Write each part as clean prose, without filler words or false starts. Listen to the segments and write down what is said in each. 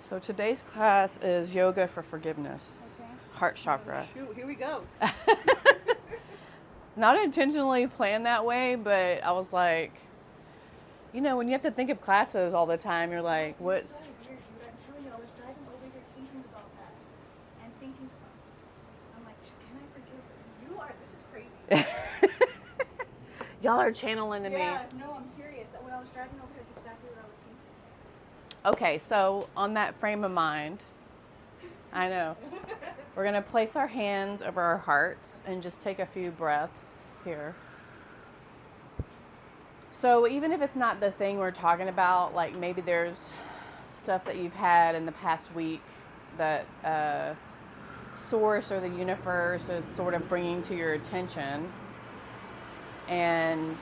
So today's class is yoga for forgiveness, Okay. heart chakra. Shoot, here we go. Not intentionally planned that way, but I was like, you know, when you have to think of classes all the time, you're like, You're what's... so weird, dude. I'm telling you, I was driving over here thinking about that. And thinking, I'm like, can I forgive her? You are, this is crazy. Y'all are channeling to me. Yeah, no, I'm serious. When I was driving over here, it's exactly what I was thinking. Okay, so on that frame of mind, I know. We're going to place our hands over our hearts and just take a few breaths here. So even if it's not the thing we're talking about, like maybe there's stuff that you've had in the past week that source or the universe is sort of bringing to your attention, and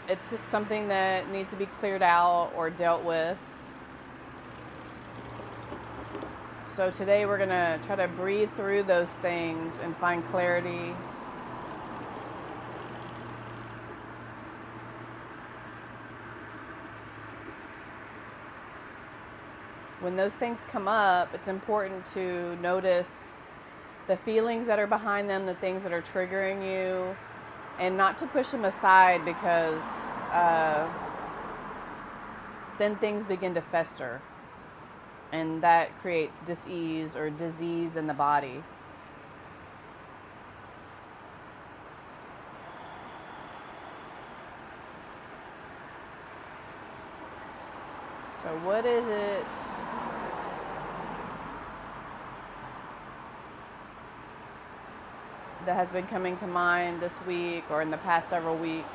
it's just something that needs to be cleared out or dealt with. So today we're going to try to breathe through those things and find clarity. When those things come up, it's important to notice the feelings that are behind them, the things that are triggering you, and not to push them aside, because then things begin to fester, and that creates dis-ease or disease in the body. So what is it that has been coming to mind this week or in the past several weeks?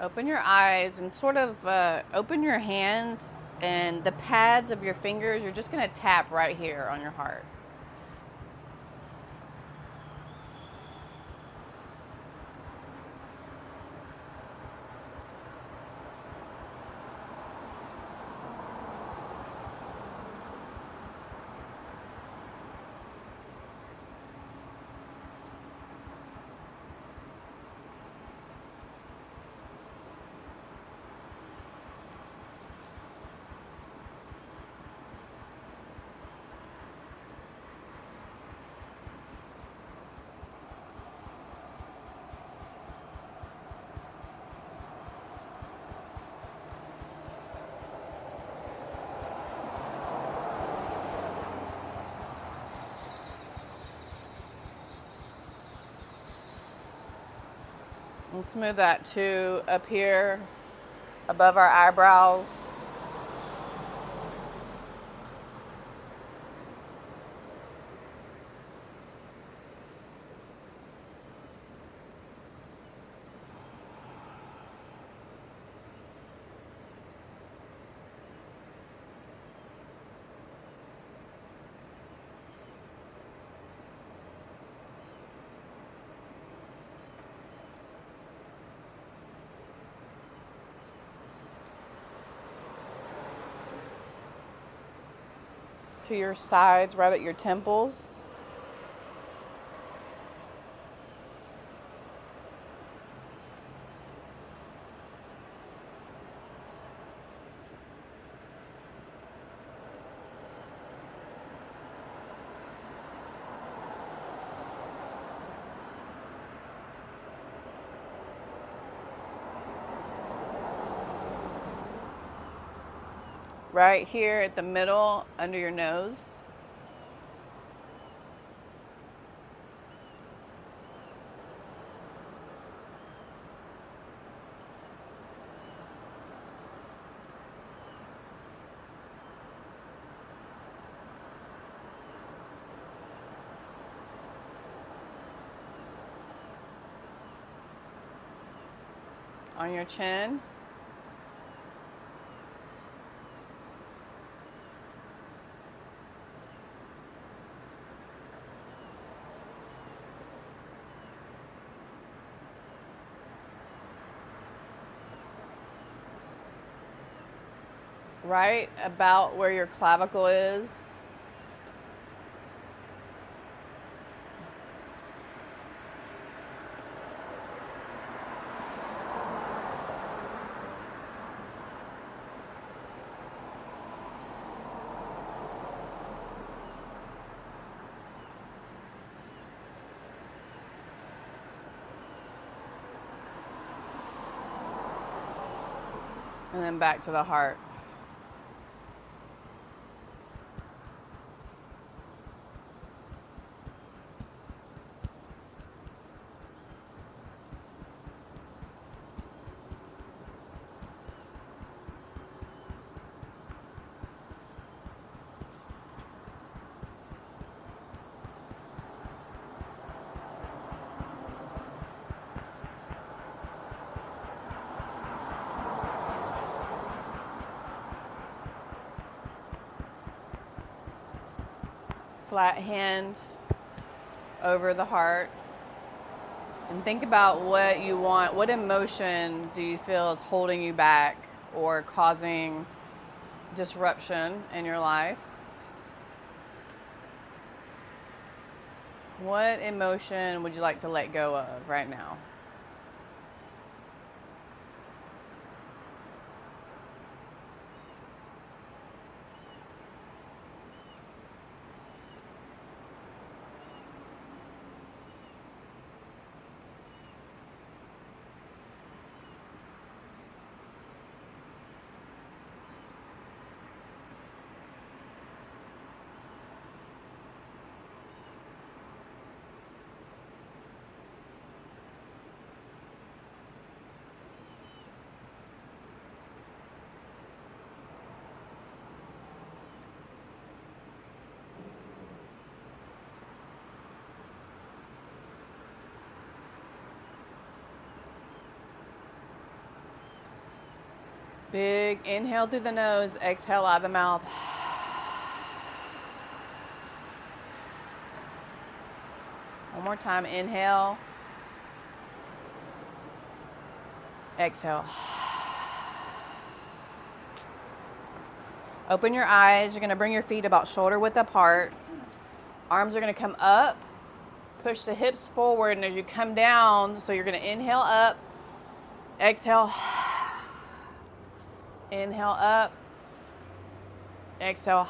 Open your eyes and sort of open your hands, and the pads of your fingers, you're just going to tap right here on your heart. Let's move that to up here above our eyebrows. To your sides, right at your temples. Right here at the middle, under your nose. on your chin. Right about where your clavicle is. And then back to the heart. Flat hand over the heart. And think about what you want. What emotion do you feel is holding you back or causing disruption in your life? What emotion would you like to let go of right now? Big inhale through the nose, exhale out of the mouth. One more time, inhale. Exhale. Open your eyes. You're going to bring your feet about shoulder width apart. Arms are going to come up. Push the hips forward, and as you come down, so you're going to inhale up. Exhale. Inhale up. Exhale.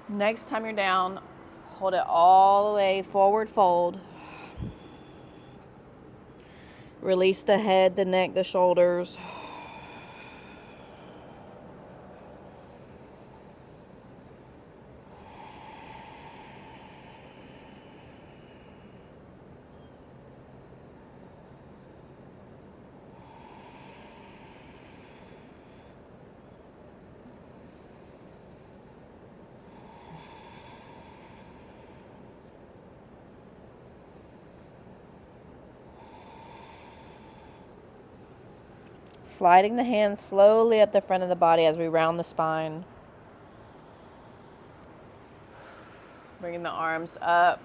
Next time you're down, hold it all the way forward fold. Release the head, the neck, the shoulders. Sliding the hands slowly up the front of the body as we round the spine. Bringing the arms up.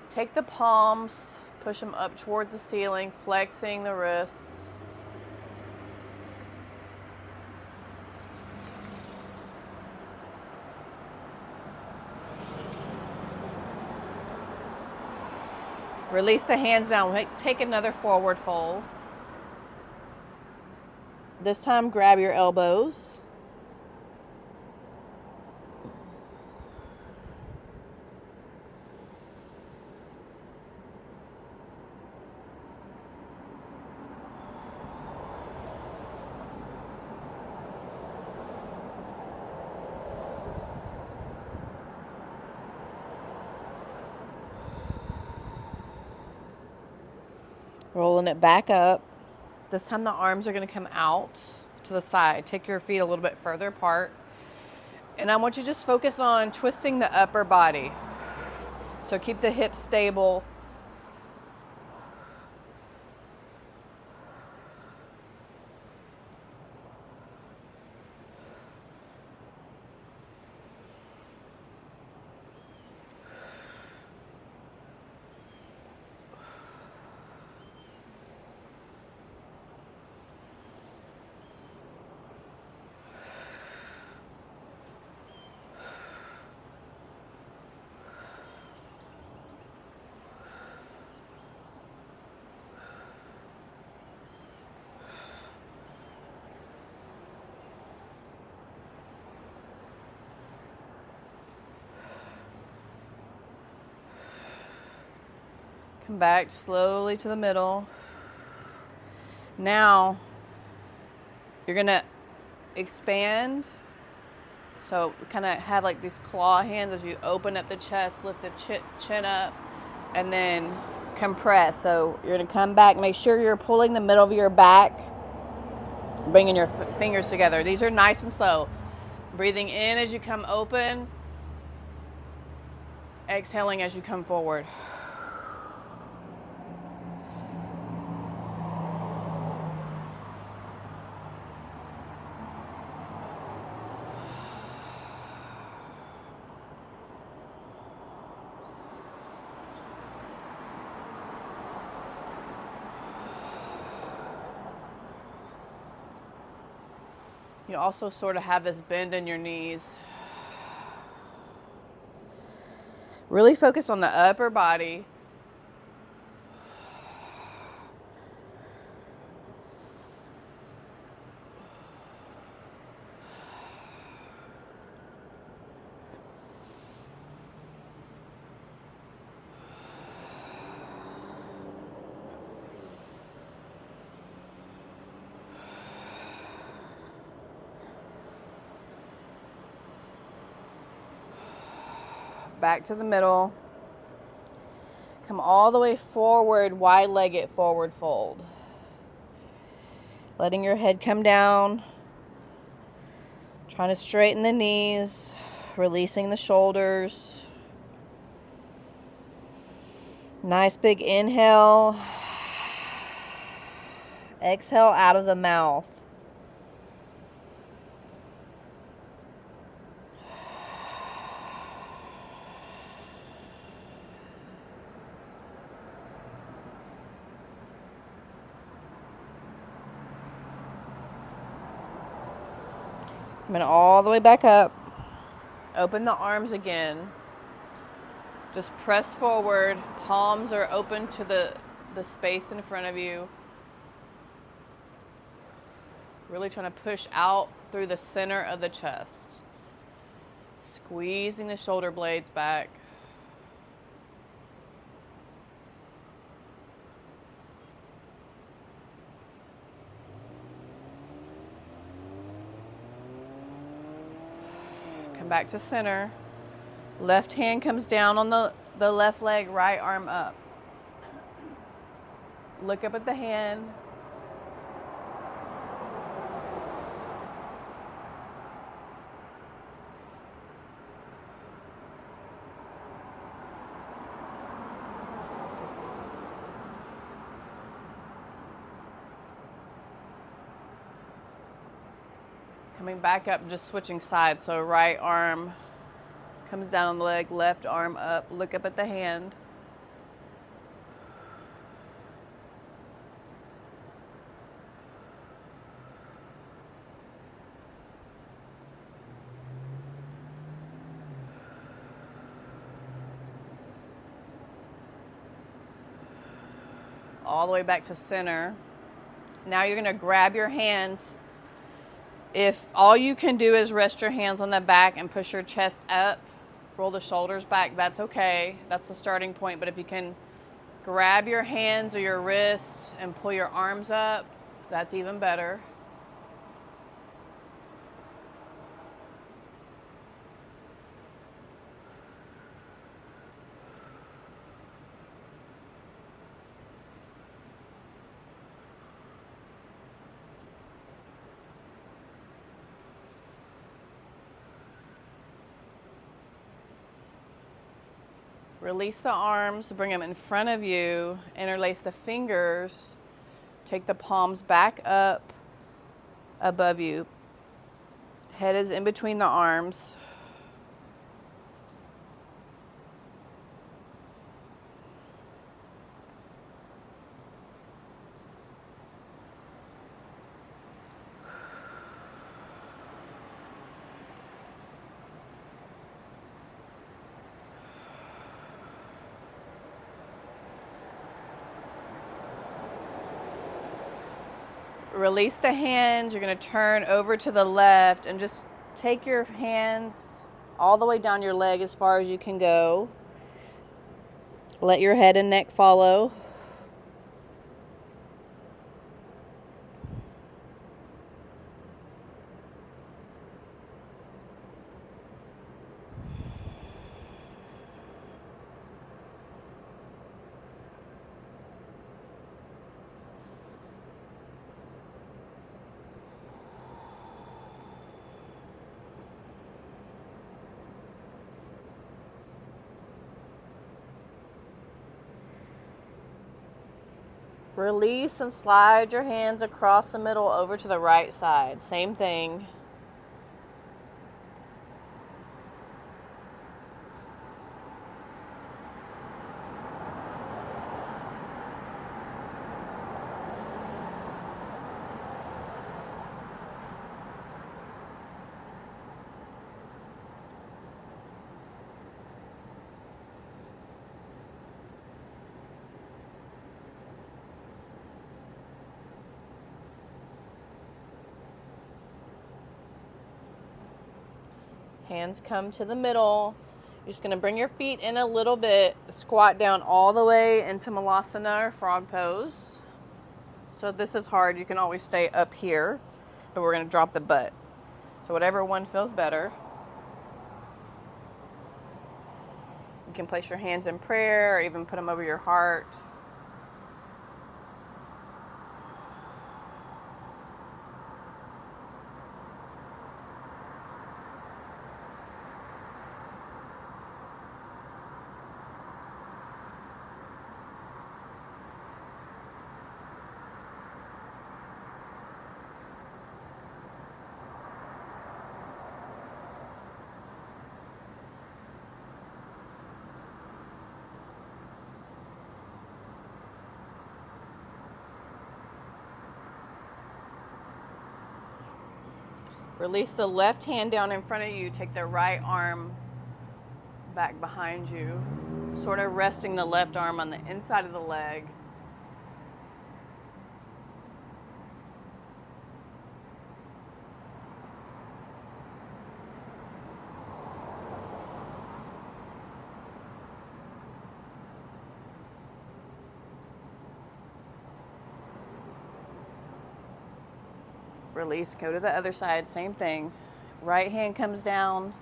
Take the palms, push them up towards the ceiling, flexing the wrists. Release the hands down. Take another forward fold. This time, grab your elbows. Rolling it back up. This time the arms are going to come out to the side. Take your feet a little bit further apart. And I want you to just focus on twisting the upper body. So keep the hips stable. Come back slowly to the middle. Now, you're going to expand. So kind of have like these claw hands as you open up the chest, lift the chin up, and then compress. So you're going to come back. Make sure you're pulling the middle of your back, bringing your fingers together. These are nice and slow. Breathing in as you come open. Exhaling as you come forward. You also sort of have this bend in your knees. Really focus on the upper body. Back to the middle. Come all the way forward, wide-legged forward fold. Letting your head come down. Trying to straighten the knees. Releasing the shoulders. Nice big inhale. Exhale out of the mouth. Coming all the way back up. Open the arms again. Just press forward. Palms are open to the space in front of you. Really trying to push out through the center of the chest. Squeezing the shoulder blades back. Come back to center. Left hand comes down on the left leg, right arm up. Look up at the hand. Coming back up, just switching sides. So right arm comes down on the leg, left arm up. Look up at the hand. all the way back to center. Now you're going to grab your hands. If all you can do is rest your hands on the back and push your chest up, roll the shoulders back, that's okay. That's the starting point. But if you can grab your hands or your wrists and pull your arms up, that's even better. Release the arms, bring them in front of you, interlace the fingers, take the palms back up above you. Head is in between the arms. Release the hands. You're going to turn over to the left and just take your hands all the way down your leg as far as you can go. Let your head and neck follow. Release and slide your hands across the middle over to the right side. Same thing. Hands come to the middle. You're just going to bring your feet in a little bit. Squat down all the way into Malasana or frog pose. So if this is hard, you can always stay up here, but we're going to drop the butt. So whatever one feels better. You can place your hands in prayer or even put them over your heart. Release the left hand down in front of you. Take the right arm back behind you. Sort of resting the left arm on the inside of the leg. Release, go to the other side, same thing. Right hand comes down.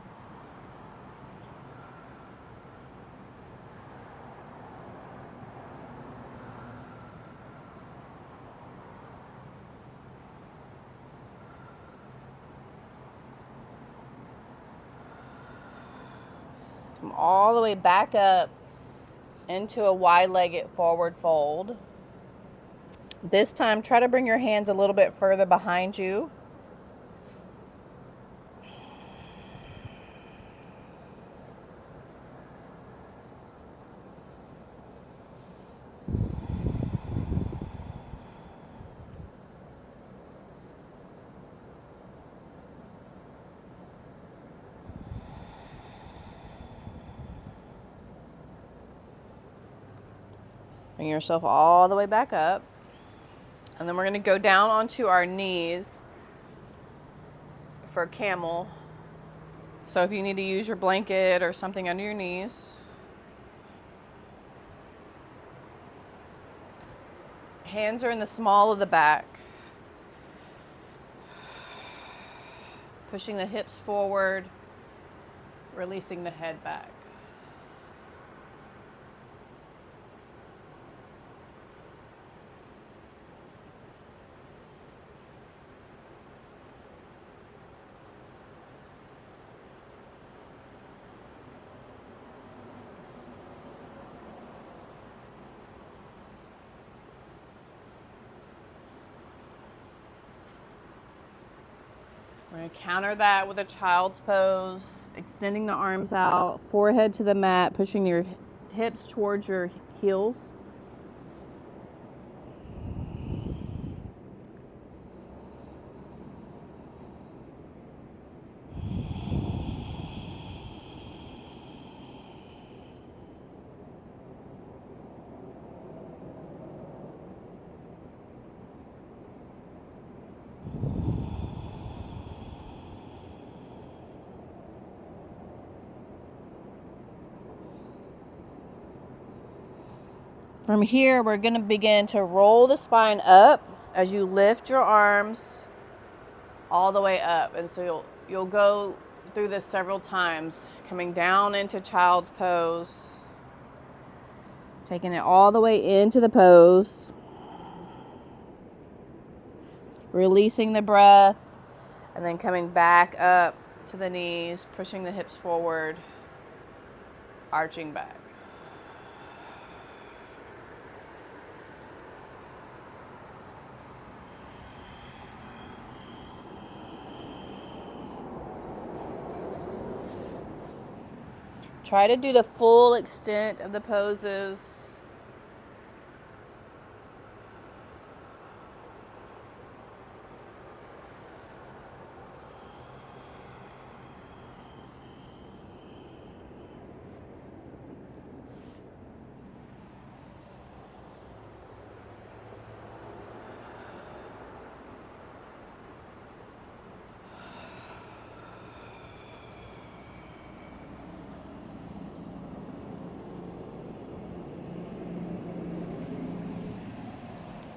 Come all the way back up into a wide-legged forward fold. This time, try to bring your hands a little bit further behind you. Bring yourself all the way back up. And then we're going to go down onto our knees for camel. So if you need to use your blanket or something under your knees. Hands are in the small of the back. Pushing the hips forward, releasing the head back. We're going to counter that with a child's pose, extending the arms out, forehead to the mat, pushing your hips towards your heels. From here, we're going to begin to roll the spine up as you lift your arms all the way up. And so you'll go through this several times, coming down into child's pose, taking it all the way into the pose, releasing the breath, and then coming back up to the knees, pushing the hips forward, arching back. Try to do the full extent of the poses.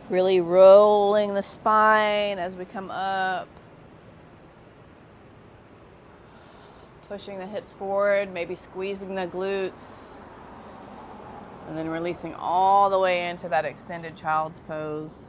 Really rolling the spine as we come up. Pushing the hips forward, maybe squeezing the glutes. And then releasing all the way into that extended child's pose.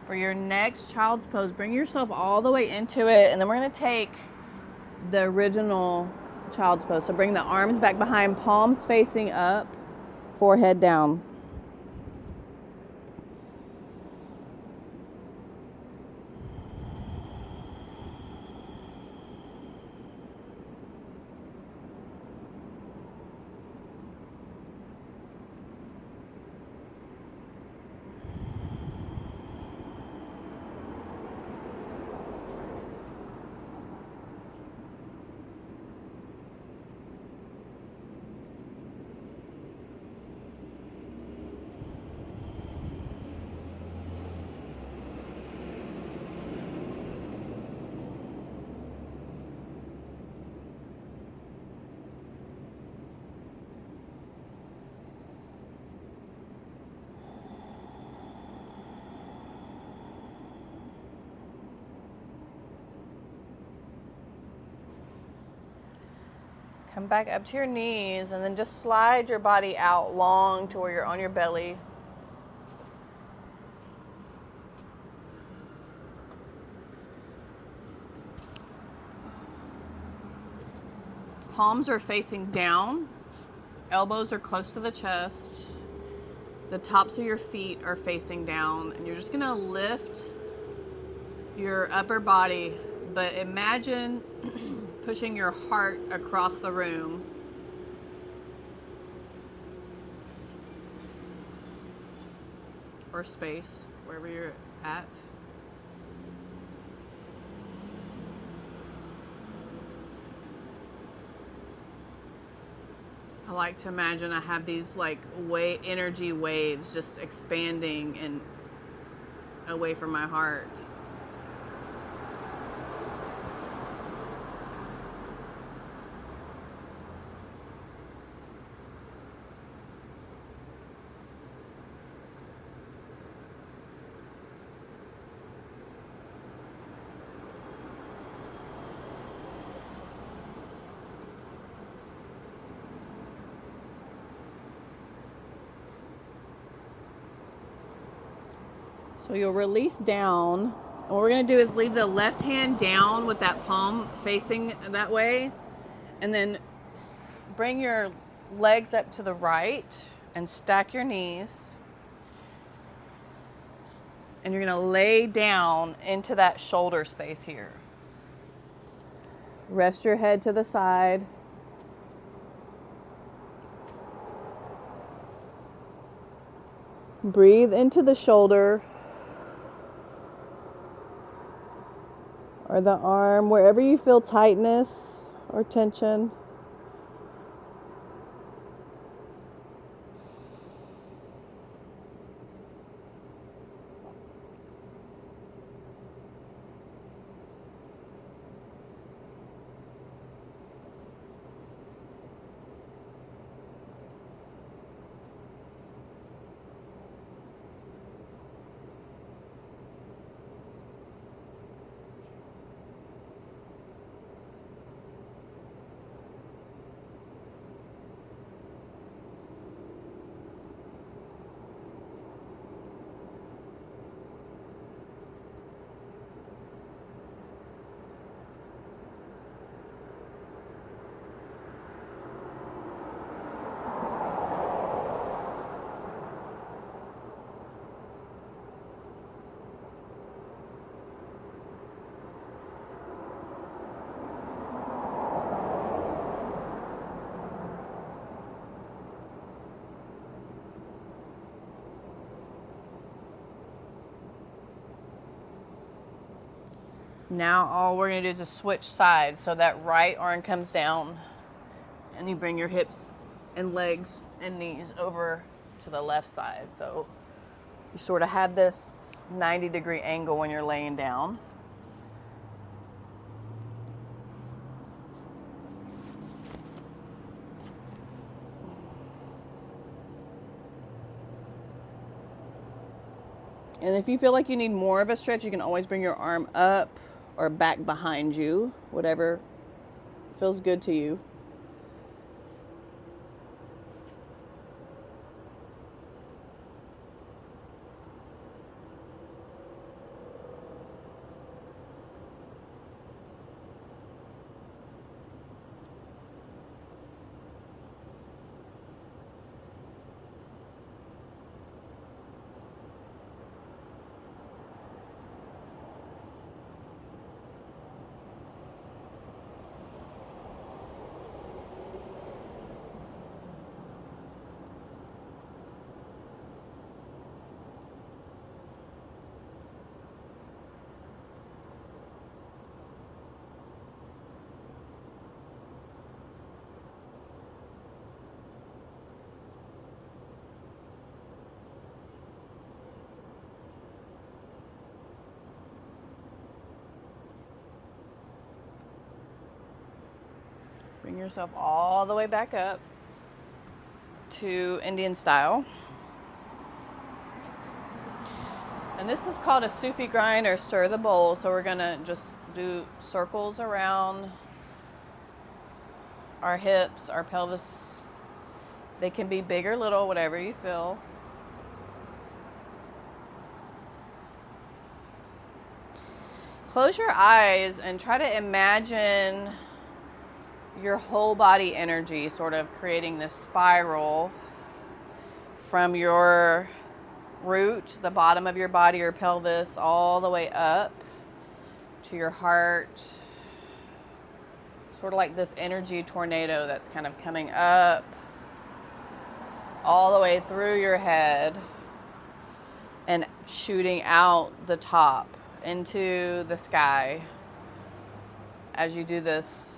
For your next child's pose, bring yourself all the way into it, and then we're going to take the original child's pose. So bring the arms back behind, palms facing up, forehead down. Come back up to your knees and then just slide your body out long to where you're on your belly. palms are facing down, elbows are close to the chest, the tops of your feet are facing down, and you're just gonna lift your upper body, but imagine pushing your heart across the room. Or space, wherever you're at. I like to imagine I have these like energy waves just expanding and away from my heart. So you'll release down. And what we're going to do is leave the left hand down with that palm facing that way. And then bring your legs up to the right and stack your knees. And you're going to lay down into that shoulder space here. Rest your head to the side. Breathe into the shoulder. Or the arm, wherever you feel tightness or tension. Now all we're going to do is just switch sides. So that right arm comes down and you bring your hips and legs and knees over to the left side. So you sort of have this 90-degree angle when you're laying down. And if you feel like you need more of a stretch, you can always bring your arm up or back behind you, whatever feels good to you. Bring yourself all the way back up to Indian style. And this is called a Sufi grind or stir the bowl. So we're gonna just do circles around our hips, our pelvis. They can be big or little, whatever you feel. Close your eyes and try to imagine your whole body energy, sort of creating this spiral from your root, the bottom of your body, your pelvis, all the way up to your heart. Sort of like this energy tornado that's kind of coming up all the way through your head and shooting out the top into the sky as you do this.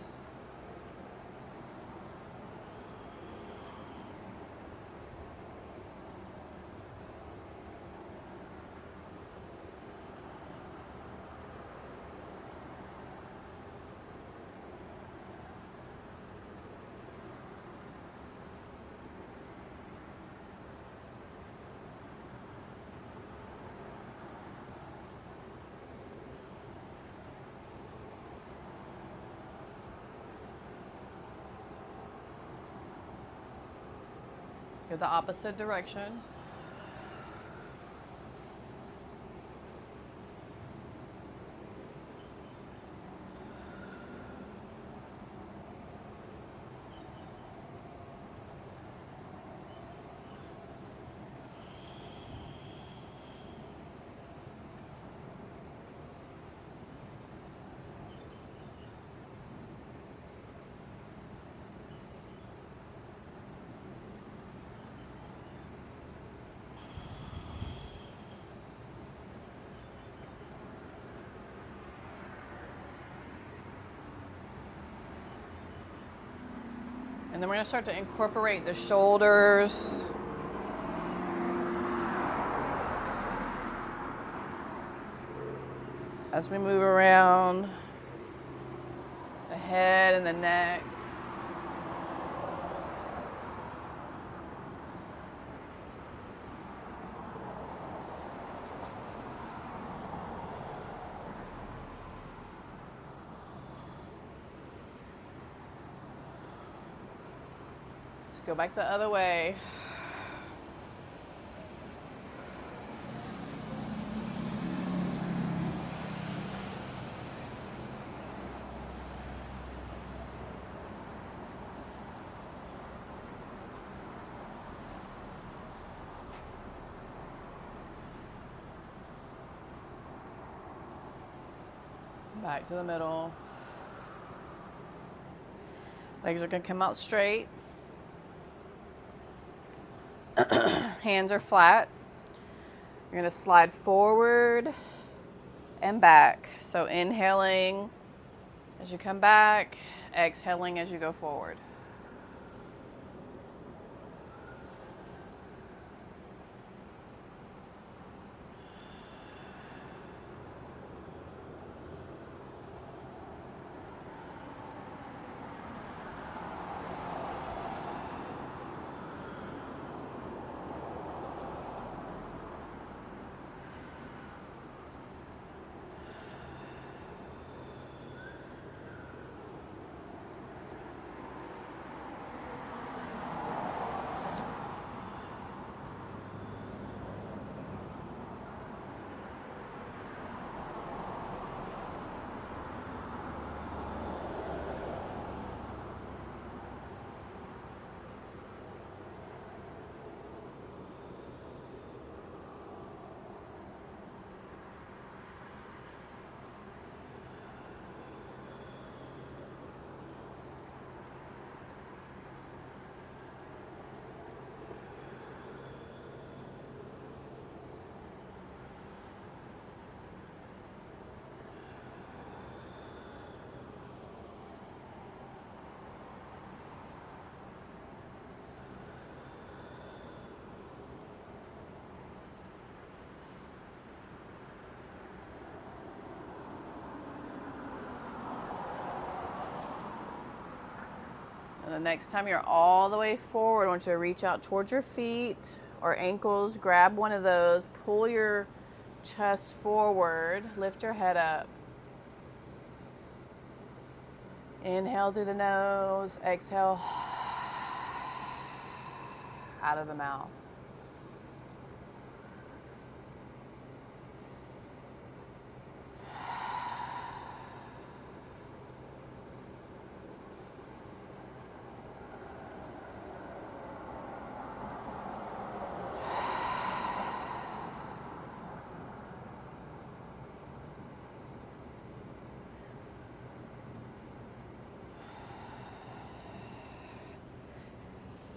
Go the opposite direction. And then we're going to start to incorporate the shoulders. As we move around the head and the neck. Let's go back the other way. Back to the middle. Legs are going to come out straight. Hands are flat. You're going to slide forward and back. So inhaling as you come back, exhaling as you go forward. And the next time you're all the way forward, I want you to reach out towards your feet or ankles. Grab one of those. Pull your chest forward. Lift your head up. Inhale through the nose. Exhale out of the mouth.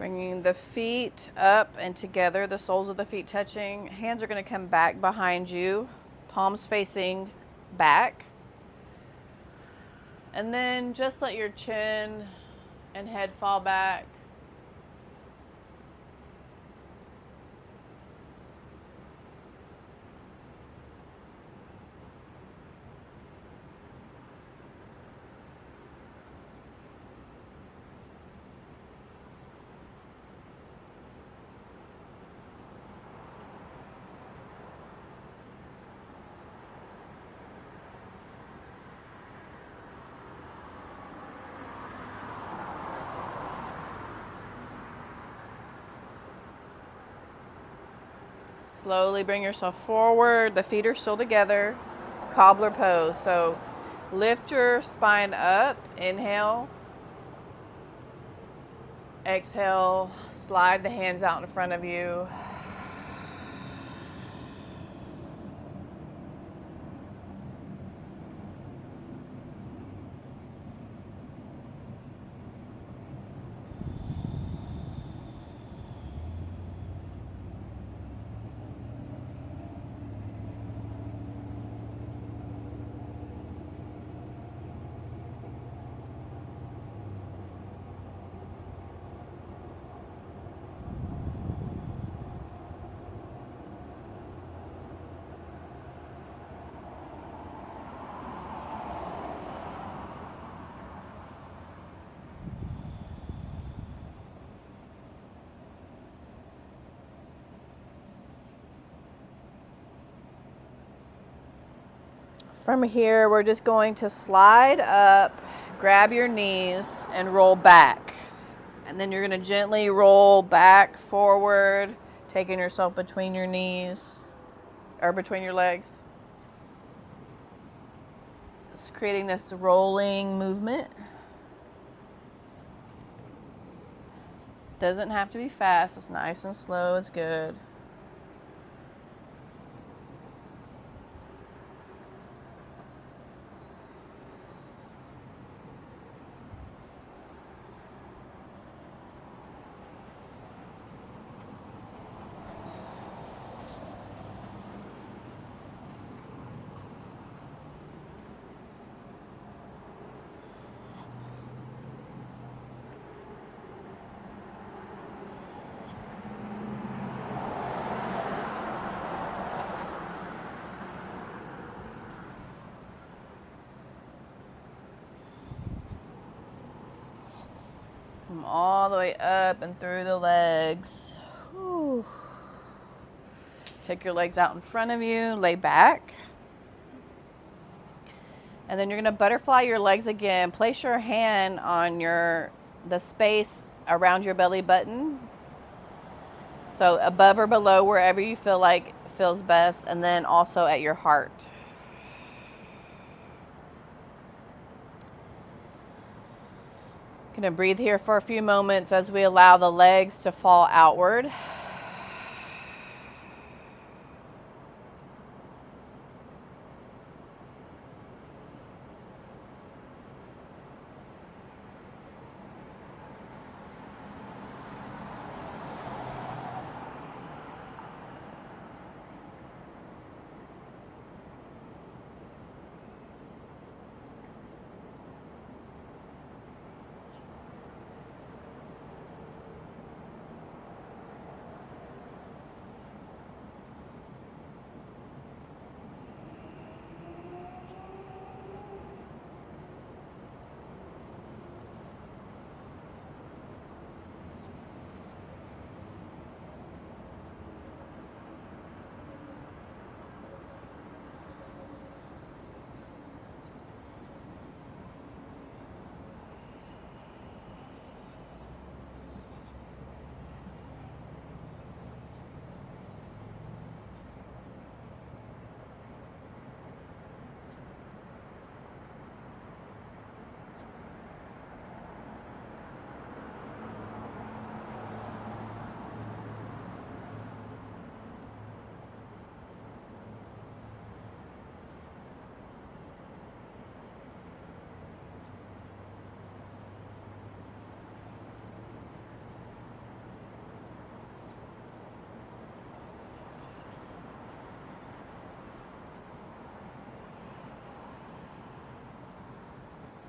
Bringing the feet up and together, the soles of the feet touching. Hands are going to come back behind you, palms facing back. And then just let your chin and head fall back. Slowly bring yourself forward. The feet are still together. Cobbler pose. So lift your spine up. Inhale. Exhale. Slide the hands out in front of you. From here, we're just going to slide up, grab your knees, and roll back. And then you're going to gently roll back, forward, taking yourself between your knees, or between your legs. Just creating this rolling movement. Doesn't have to be fast. It's nice and slow. It's good. Come all the way up and through the legs. Whew. Take your legs out in front of you, lay back. And then you're going to butterfly your legs again. Place your hand on the space around your belly button. So above or below, wherever you feel like feels best, and then also at your heart. Gonna breathe here for a few moments as we allow the legs to fall outward.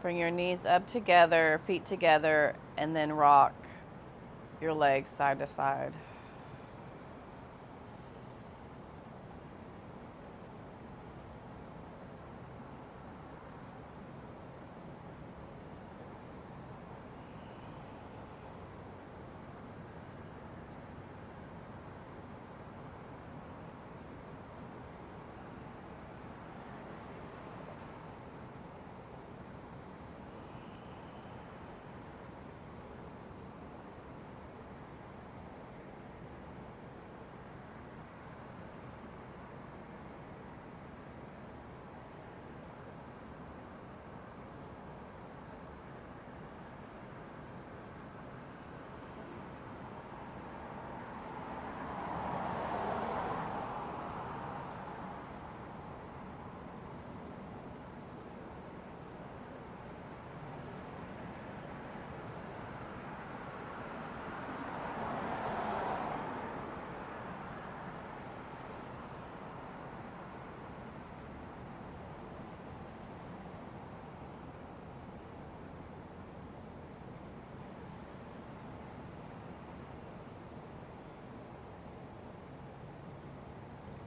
Bring your knees up together, feet together, and then rock your legs side to side.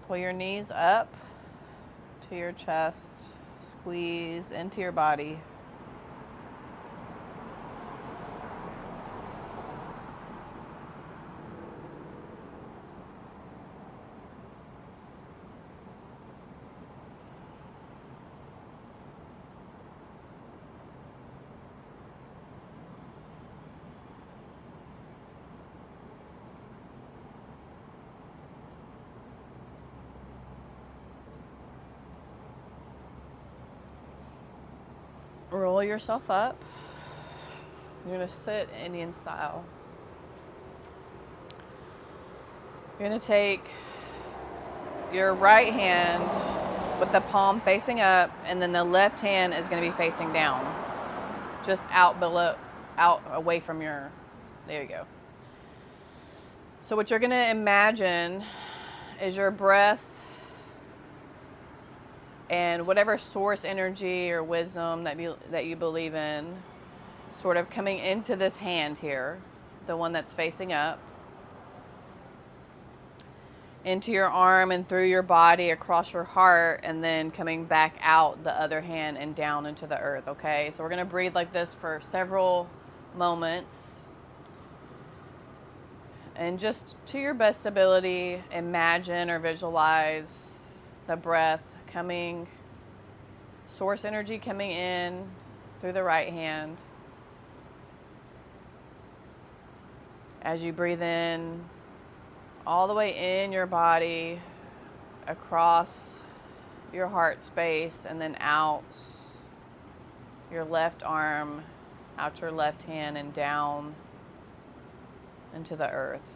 Pull your knees up to your chest, squeeze into your body. Roll yourself up. You're going to sit Indian style. You're going to take your right hand with the palm facing up, and then the left hand is going to be facing down. Just out below, out away from your, there you go. So what you're going to imagine is your breath and whatever source energy or wisdom that you believe in sort of coming into this hand here, the one that's facing up, into your arm and through your body, across your heart, and then coming back out the other hand and down into the earth, okay? So we're going to breathe like this for several moments. And just to your best ability, imagine or visualize the breath coming, source energy coming in through the right hand. As you breathe in, all the way in your body, across your heart space, and then out your left arm, out your left hand, and down into the earth.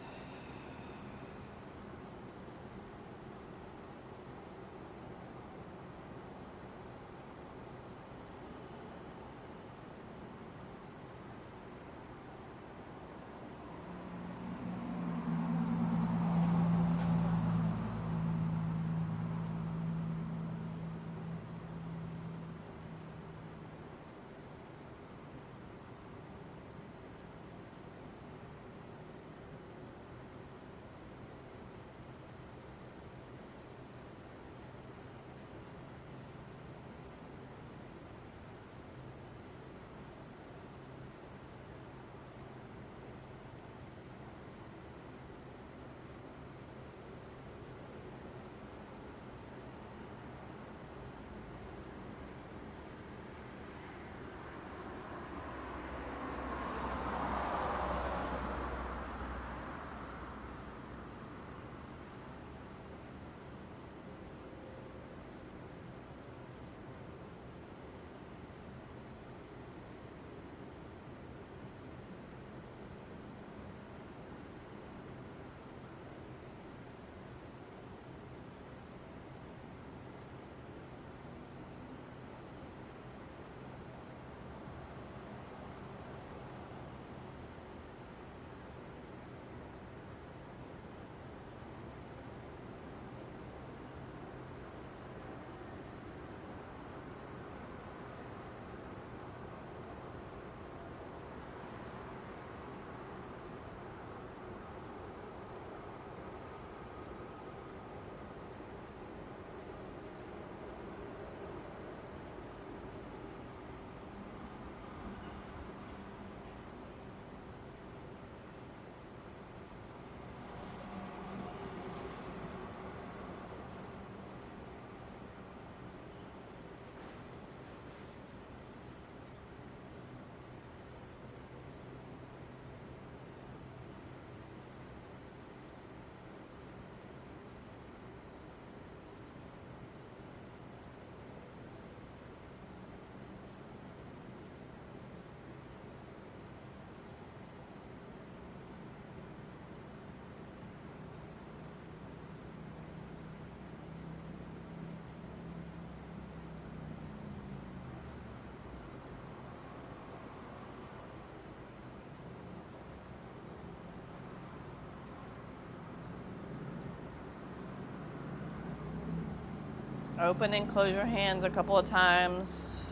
Open and close your hands a couple of times.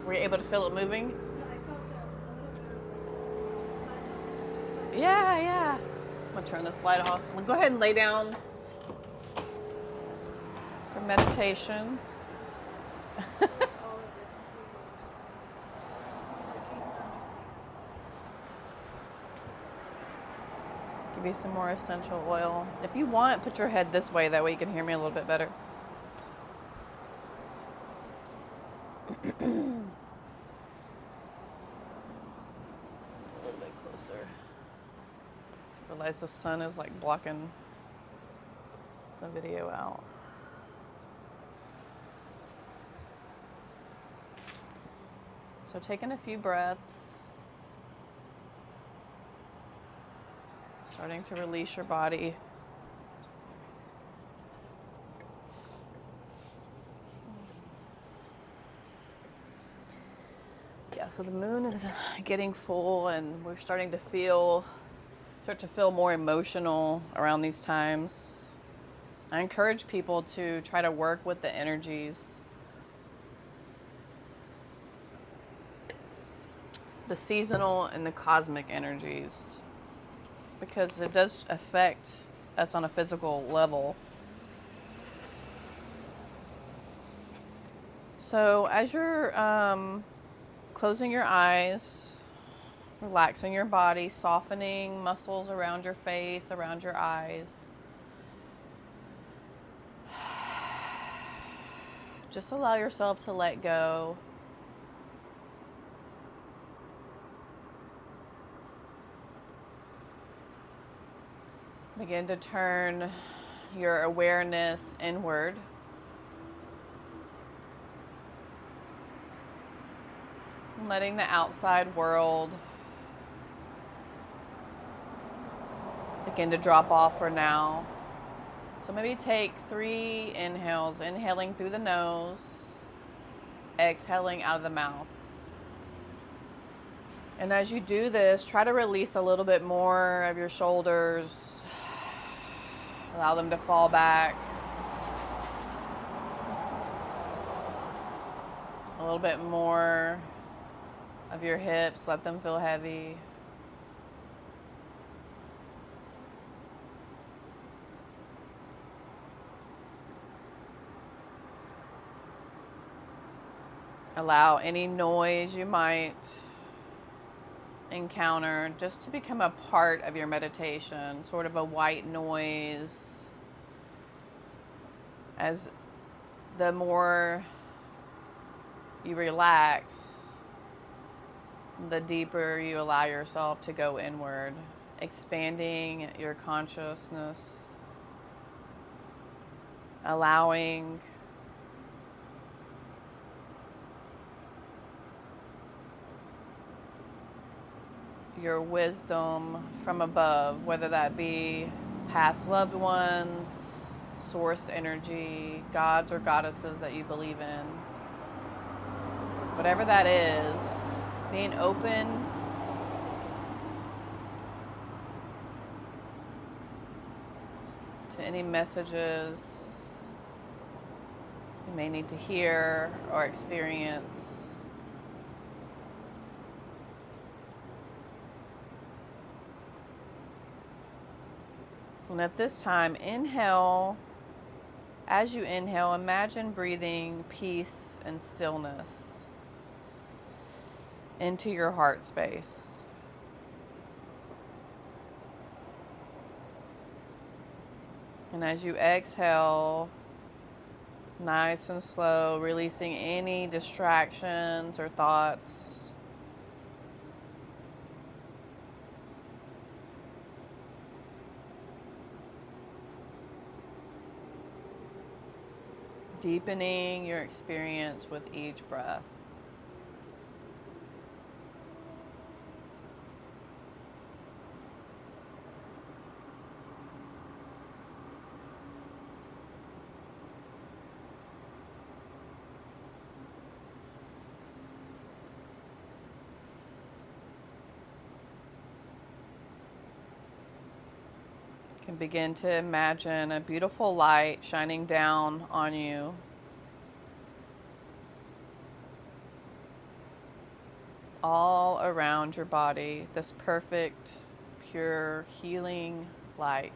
Were you able to feel it moving? Yeah, I felt a little bit of like fuzziness just on the Yeah, yeah. I'm gonna turn this light off. Go ahead and lay down for meditation. all of this and see what was. As soon as I came here, I'm just like. Give you some more essential oil. If you want, put your head this way. That way you can hear me a little bit better. A little bit closer. Realize the sun is like blocking the video out. So taking a few breaths. Starting to release your body. Yeah, so the moon is getting full and we're starting to start to feel more emotional around these times. I encourage people to try to work with the energies. The seasonal and the cosmic energies. Because it does affect us on a physical level. So as you're closing your eyes, relaxing your body, softening muscles around your face, around your eyes, just allow yourself to let go. Begin to turn your awareness inward. Letting the outside world begin to drop off for now. So maybe take 3 inhales, inhaling through the nose, exhaling out of the mouth. And as you do this, try to release a little bit more of your shoulders. Allow them to fall back. A little bit more of your hips, let them feel heavy. Allow any noise you might encounter just to become a part of your meditation, sort of a white noise. As the more you relax, the deeper you allow yourself to go inward, expanding your consciousness, allowing your wisdom from above, whether that be past loved ones, source energy, gods or goddesses that you believe in. Whatever that is, being open to any messages you may need to hear or experience. And at this time, inhale. As you inhale, imagine breathing peace and stillness into your heart space. And as you exhale, nice and slow, releasing any distractions or thoughts. Deepening your experience with each breath. can begin to imagine a beautiful light shining down on you. All around your body, this perfect, pure, healing light.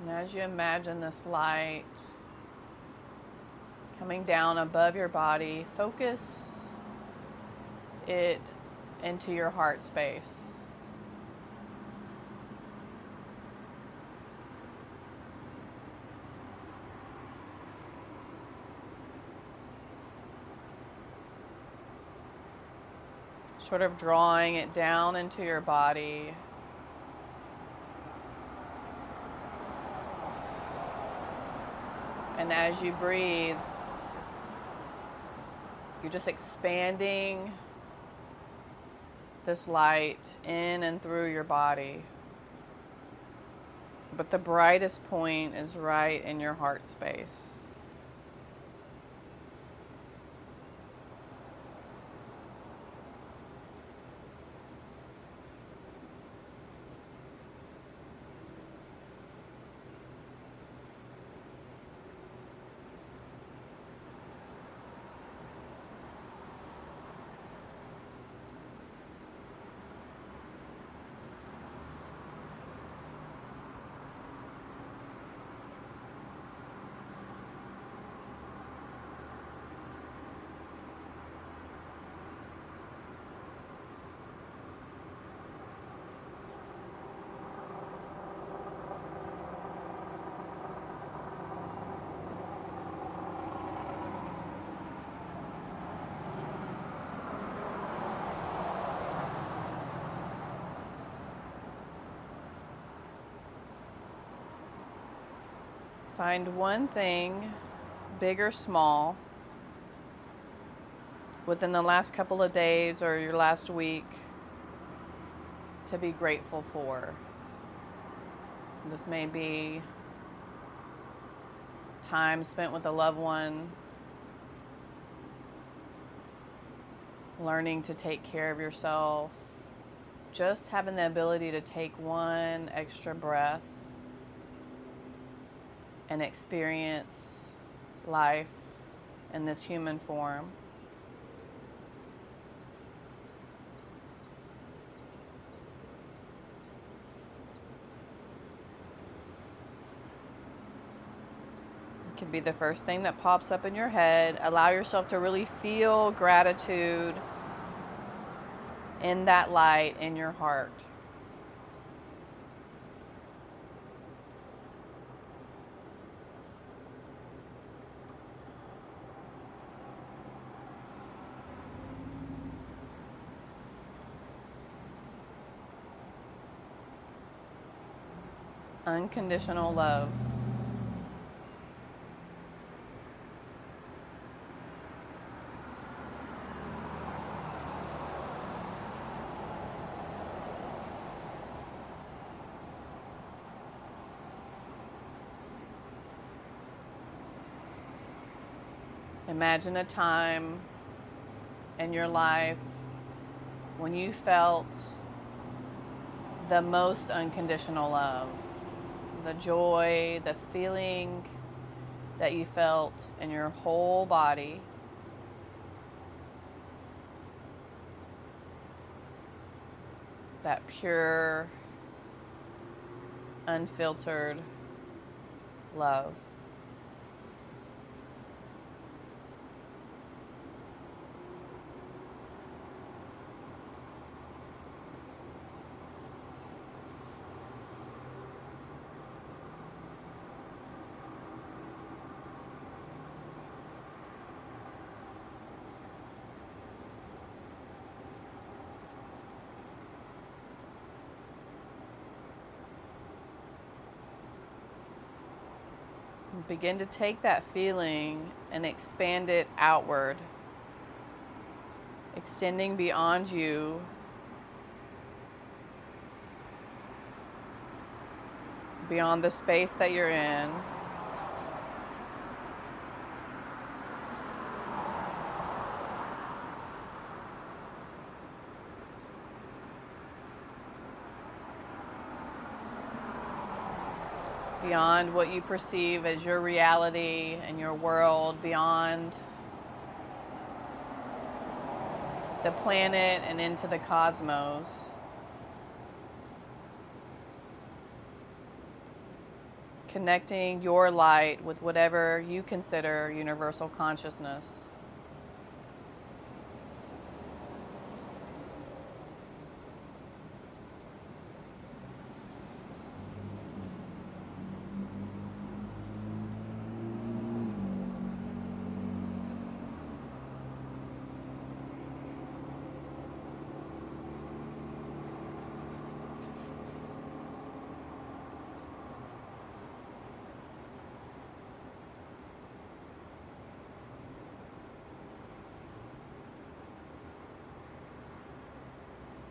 And as you imagine this light coming down above your body, focus it into your heart space. Sort of drawing it down into your body. And as you breathe, you're just expanding this light in and through your body. But the brightest point is right in your heart space. Find one thing, big or small, within the last couple of days or your last week to be grateful for. This may be time spent with a loved one, learning to take care of yourself, just having the ability to take one extra breath and experience life in this human form. It could be the first thing that pops up in your head. Allow yourself to really feel gratitude in that light in your heart. Unconditional love. Imagine a time in your life when you felt the most unconditional love. The joy, the feeling that you felt in your whole body. That pure, unfiltered love. begin to take that feeling and expand it outward, extending beyond you, beyond the space that you're in. Beyond what you perceive as your reality and your world, beyond the planet and into the cosmos. Connecting your light with whatever you consider universal consciousness.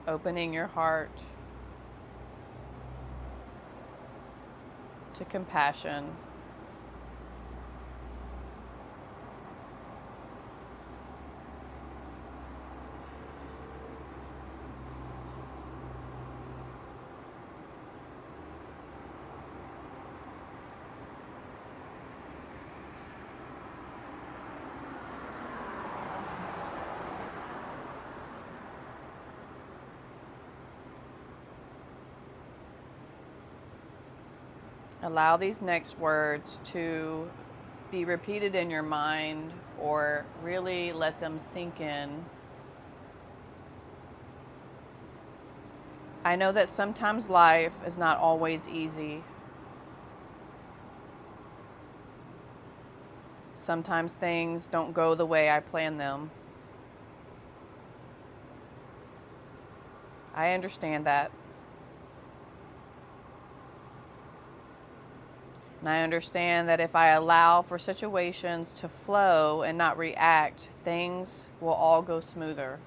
Opening your heart to compassion. Allow these next words to be repeated in your mind, or really let them sink in. I know that sometimes life is not always easy. Sometimes things don't go the way I plan them. I understand that. And I understand that if I allow for situations to flow and not react, things will all go smoother.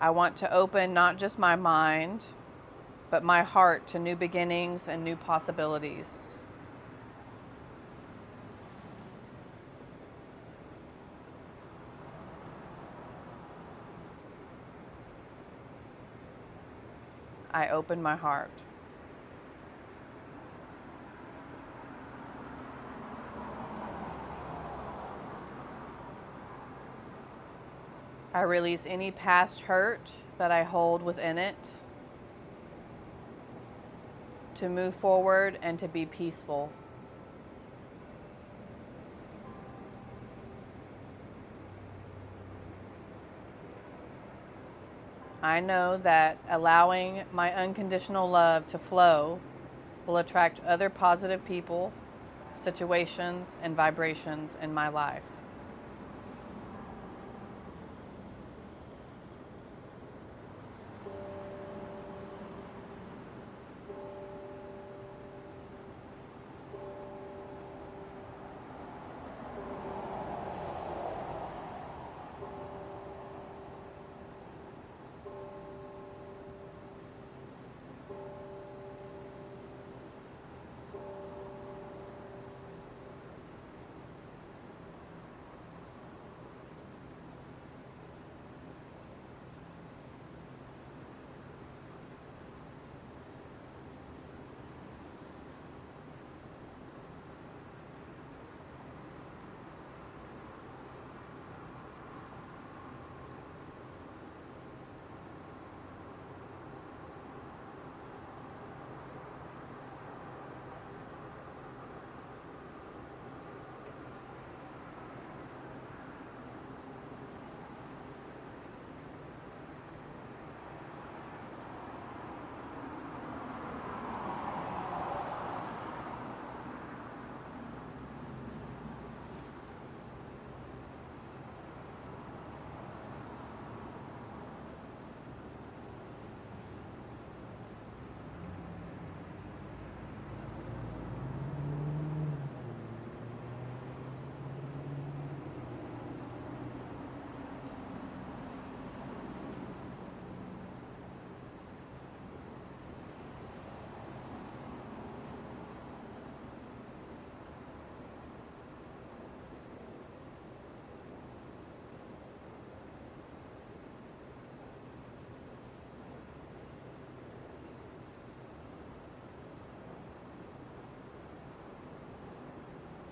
I want to open not just my mind, but my heart to new beginnings and new possibilities. I open my heart. I release any past hurt that I hold within it to move forward and to be peaceful. I know that allowing my unconditional love to flow will attract other positive people, situations, and vibrations in my life.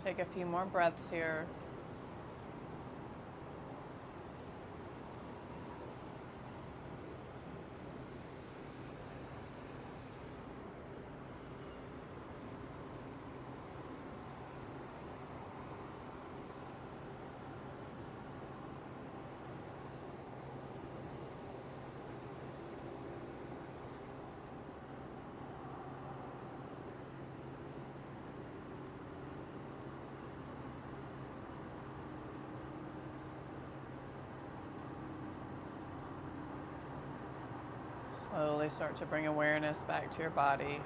Take a few more breaths here. Slowly start to bring awareness back to your body.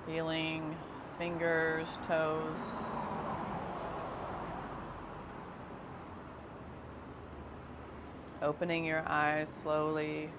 Feeling fingers, toes. Opening your eyes slowly.